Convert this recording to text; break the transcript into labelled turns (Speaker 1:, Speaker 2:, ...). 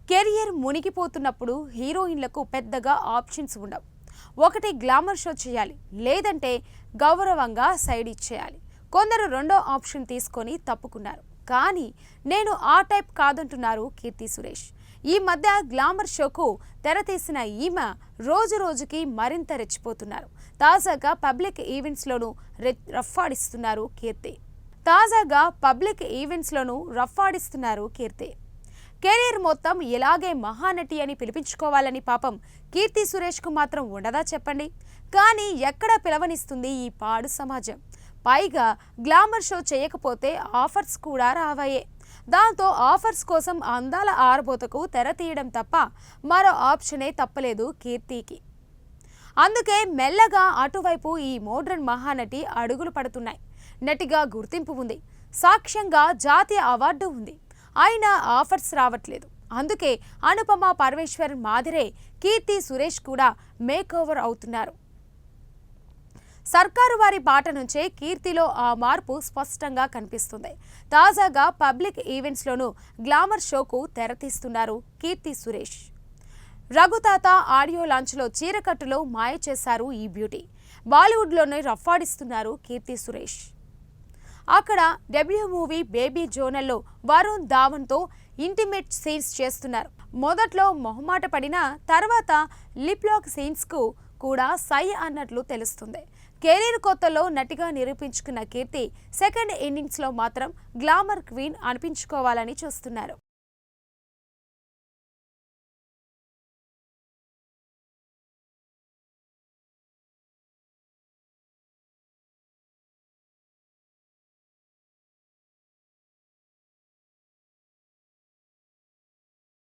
Speaker 1: Career మునిగిపోతున్నప్పుడు హీరోయిన్లకు పెద్దగా options ఉండవు. ఒకటి గ్లామర్ షో చేయాలి, లేదంటే గౌరవంగా సైడ్ ఇచ్చేయాలి. కొందరు రెండో ఆప్షన్ తీసుకొని తప్పుకున్నారు. కానీ నేను ఆ టైప్ కాదంటున్నారు కీర్తి సురేష్. ఈ మధ్య గ్లామర్ షోకు తెరతీసిన ఈమె రోజు రోజుకి మరింత రెచ్చిపోతున్నారు. తాజాగా పబ్లిక్ ఈవెంట్స్లోనూ రఫ్ఫాడిస్తున్నారు కీర్తి. కెరీర్ మొత్తం ఇలాగే మహానటి అని పిలిపించుకోవాలని పాపం కీర్తి సురేష్కు మాత్రం ఉండదా చెప్పండి. కానీ ఎక్కడ పిలవనిస్తుంది ఈ పాడు సమాజం. పైగా గ్లామర్ షో చేయకపోతే ఆఫర్స్ కూడా రావాయే. దాంతో ఆఫర్స్ కోసం అందాల ఆరబోతకు తెర తీయడం తప్ప మరో ఆప్షనే తప్పలేదు కీర్తికి. అందుకే మెల్లగా అటువైపు ఈ మోడ్రన్ మహానటి అడుగులు పడుతున్నాయి. నటిగా గుర్తింపు ఉంది, సాక్ష్యంగా జాతీయ అవార్డు ఉంది, అయినా ఆఫర్స్ రావట్లేదు. అందుకే అనుపమ పరమేశ్వర్ మాదిరే కీర్తి సురేష్ కూడా మేక్ ఓవర్ అవుతున్నారు. సర్కారు వారి బాట నుంచే కీర్తిలో ఆ మార్పు స్పష్టంగా కనిపిస్తుంది. తాజాగా పబ్లిక్ ఈవెంట్స్లోనూ గ్లామర్ షోకు తెరతీస్తున్నారు కీర్తి సురేష్. రఘుతాత ఆడియో లాంచ్లో చీరకట్టులో మాయ చేశారు ఈ బ్యూటీ. బాలీవుడ్లోనే రఫ్ఫాడిస్తున్నారు కీర్తి సురేష్. అక్కడ డెబ్యూ మూవీ బేబీ జోనల్లో వరుణ్ ధావన్తో ఇంటిమేట్ సీన్స్ చేస్తున్నారు. మొదట్లో మొహమాట పడినా తర్వాత లిప్ లాక్ సీన్స్కు కూడా సై అన్నట్లు తెలుస్తుంది. కెరీర్ కొత్తలో నటిగా నిరూపించుకున్న కీర్తి సెకండ్ ఇన్నింగ్స్లో మాత్రం గ్లామర్ క్వీన్ అనిపించుకోవాలని చూస్తున్నారు.